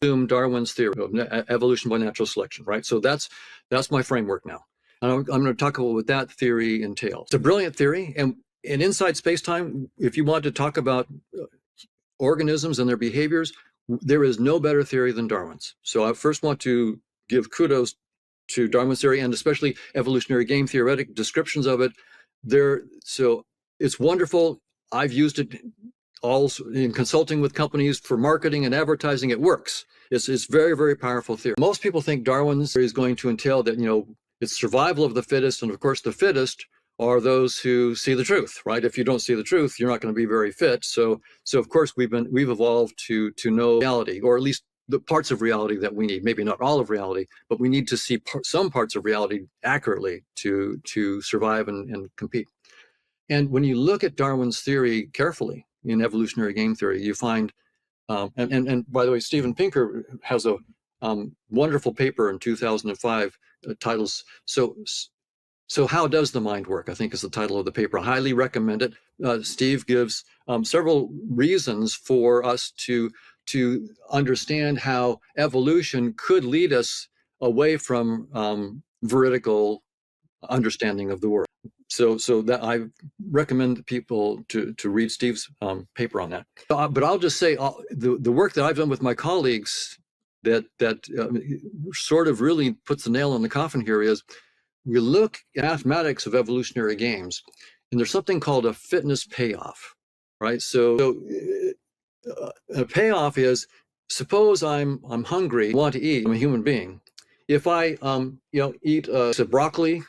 Darwin's theory of evolution by natural selection, right? So that's my framework now. And I'm going to talk about what that theory entails. It's a brilliant theory, and inside space-time, if you want to talk about organisms and their behaviors, there is no better theory than Darwin's. So I first want to give kudos to Darwin's theory, and especially evolutionary game theoretic descriptions of it. So it's wonderful. I've used it also in consulting with companies for marketing and advertising. It works. It's very, very powerful theory. Most people think Darwin's theory is going to entail that, it's survival of the fittest, and of course the fittest are those who see the truth, right? If you don't see the truth, you're not going to be very fit. So of course we've evolved to know reality, or at least the parts of reality that we need. Maybe not all of reality, but we need to see some parts of reality accurately to survive and compete. And when you look at Darwin's theory carefully in evolutionary game theory, you find, and by the way, Steven Pinker has a wonderful paper in 2005 titles. So how does the mind work? I think is the title of the paper. I highly recommend it. Steve gives several reasons for us to understand how evolution could lead us away from veridical understanding of the world. So that I recommend people to read Steve's paper on that. But I'll just say the work that I've done with my colleagues that sort of really puts the nail in the coffin here is we look at mathematics of evolutionary games, and there's something called a fitness payoff, right? So a payoff is, suppose I'm hungry, want to eat, I'm a human being. If I eat broccoli,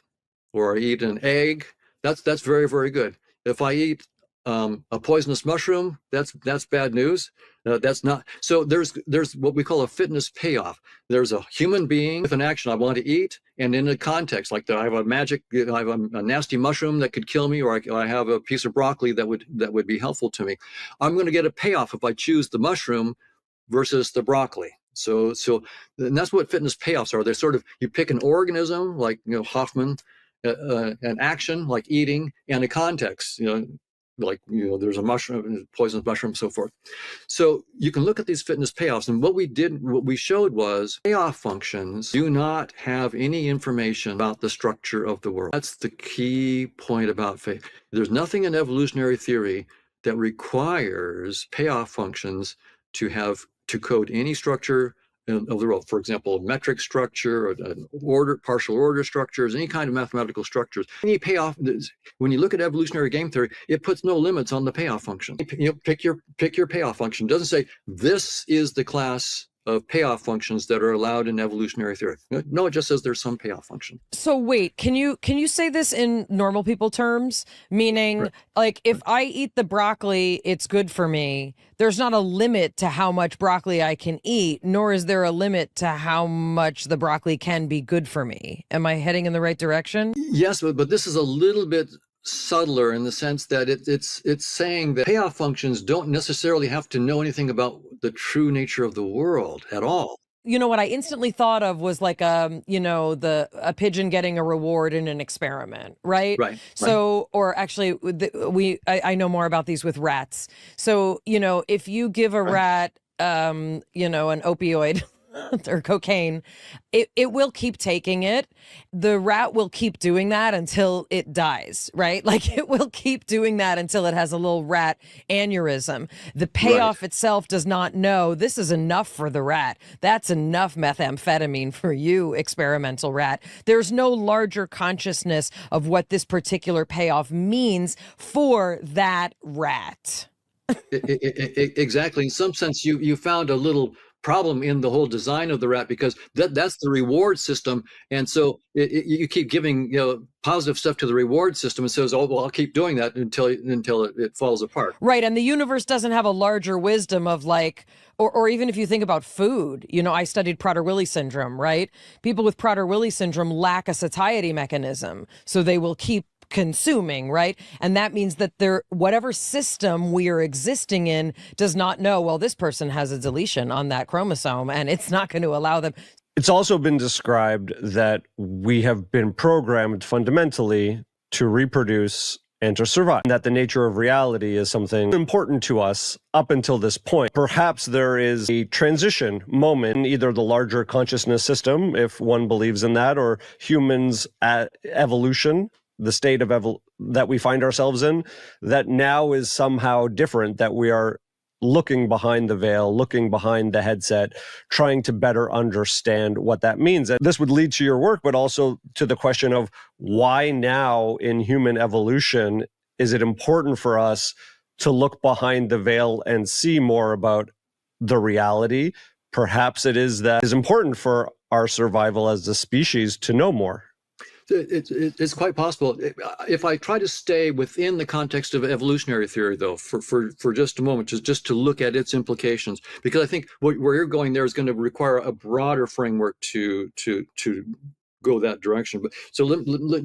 or I eat an egg, that's very, very good. If I eat a poisonous mushroom, that's bad news. That's not. So there's what we call a fitness payoff. There's a human being with an action I want to eat, and in a context like that, I have a nasty mushroom that could kill me, or I have a piece of broccoli that would be helpful to me. I'm going to get a payoff if I choose the mushroom versus the broccoli. So and that's what fitness payoffs are. They're sort of, you pick an organism like Hoffman, an action like eating, and a context, there's a mushroom, poisonous mushroom, so forth. So you can look at these fitness payoffs, and what we showed was payoff functions do not have any information about the structure of the world. That's the key point about faith. There's nothing in evolutionary theory that requires payoff functions to code any structure of the world. For example, metric structure, or partial order structures, any kind of mathematical structures. Any payoff, when you look at evolutionary game theory, it puts no limits on the payoff function. Pick your payoff function. It doesn't say this is the class of payoff functions that are allowed in evolutionary theory. No, it just says there's some payoff function. So wait, can you say this in normal people terms? Meaning, right. Like, if I eat the broccoli, it's good for me. There's not a limit to how much broccoli I can eat, nor is there a limit to how much the broccoli can be good for me. Am I heading in the right direction? Yes, but this is a little bit subtler in the sense that it's saying that payoff functions don't necessarily have to know anything about the true nature of the world at all. What I instantly thought of was like a pigeon getting a reward in an experiment, right? Right. So, or actually, I know more about these with rats. So, if you give a rat, an opioid or cocaine, it will keep taking it. The rat will keep doing that until it dies, right? Like, it will keep doing that until it has a little rat aneurysm. The payoff itself does not know this is enough for the rat. That's enough methamphetamine for you, experimental rat. There's no larger consciousness of what this particular payoff means for that rat. Exactly. In some sense, you found a little problem in the whole design of the rat, because that's the reward system, and so you keep giving positive stuff to the reward system, and says, oh well, I'll keep doing that until it falls apart. Right, and the universe doesn't have a larger wisdom of like, or even if you think about food, I studied Prader-Willi syndrome, right? People with Prader-Willi syndrome lack a satiety mechanism, so they will keep consuming, right? And that means that whatever system we are existing in does not know, well, this person has a deletion on that chromosome, and it's not going to allow them. It's also been described that we have been programmed fundamentally to reproduce and to survive. That the nature of reality is something important to us up until this point. Perhaps there is a transition moment in either the larger consciousness system, if one believes in that, or humans at evolution, the state of that we find ourselves in, that now is somehow different, that we are looking behind the veil, looking behind the headset, trying to better understand what that means. And this would lead to your work, but also to the question of why now in human evolution is it important for us to look behind the veil and see more about the reality? Perhaps it is that is important for our survival as a species to know more. It's quite possible. If I try to stay within the context of evolutionary theory, though, for just a moment, just to look at its implications, because I think where you're going there is going to require a broader framework to go that direction. But so let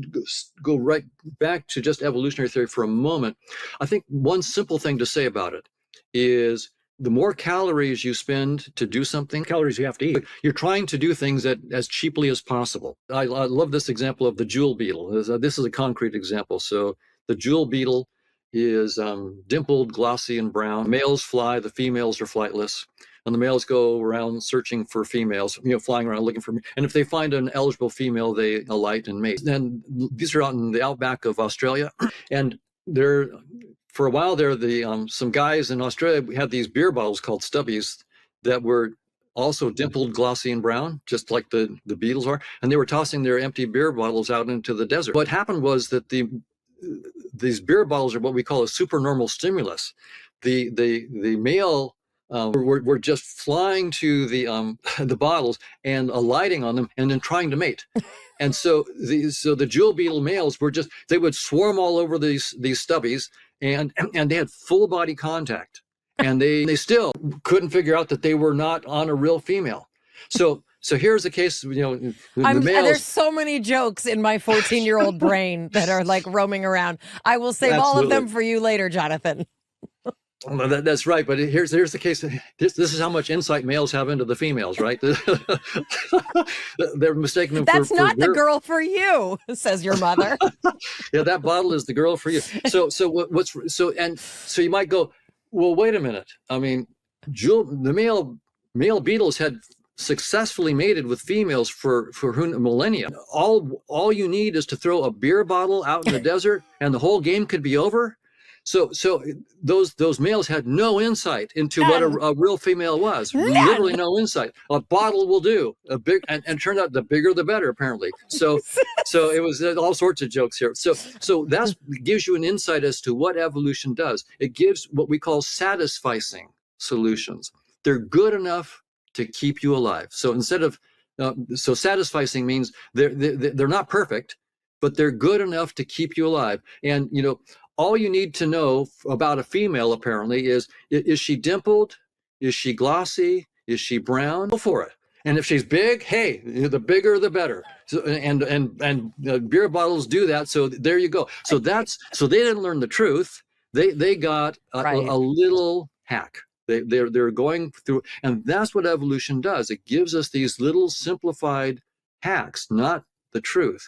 go right back to just evolutionary theory for a moment. I think one simple thing to say about it is, the more calories you spend to do something, calories you have to eat, you're trying to do things as cheaply as possible. I love this example of the jewel beetle. This is a concrete example. So the jewel beetle is dimpled, glossy, and brown. Males fly, the females are flightless. And the males go around searching for females, flying around looking for me. And if they find an eligible female, they alight and mate. Then these are out in the outback of Australia. And they're... For a while there, some guys in Australia had these beer bottles called stubbies that were also dimpled, glossy, and brown, just like the beetles are. And they were tossing their empty beer bottles out into the desert. What happened was that these beer bottles are what we call a supernormal stimulus. The male were just flying to the bottles and alighting on them and then trying to mate. And so the jewel beetle males they would swarm all over these stubbies, and they had full body contact, and they still couldn't figure out that they were not on a real female. So here's the case, the males. There's so many jokes in my 14-year-old brain that are like roaming around. I will save all of them for you later, Jonathan. That's right, but here's the case. This is how much insight males have into the females, right? They're mistaking them. That's not the girl for you, says your mother. Yeah, that bottle is the girl for you. So you might go, well, wait a minute. I mean, the male beetles had successfully mated with females for millennia. All you need is to throw a beer bottle out in the desert, and the whole game could be over. So those males had no insight into what a real female was. Literally no insight. A bottle will do. And it turned out the bigger the better, apparently. So it was all sorts of jokes here. So that gives you an insight as to what evolution does. It gives what we call satisficing solutions. They're good enough to keep you alive. So instead of satisficing means they're not perfect, but they're good enough to keep you alive. And all you need to know about a female, apparently, is she dimpled? Is she glossy? Is she brown? Go for it. And if she's big, hey, the bigger the better. So, and beer bottles do that. So there you go. So they didn't learn the truth. They got a little hack. They're going through, and that's what evolution does. It gives us these little simplified hacks, not the truth.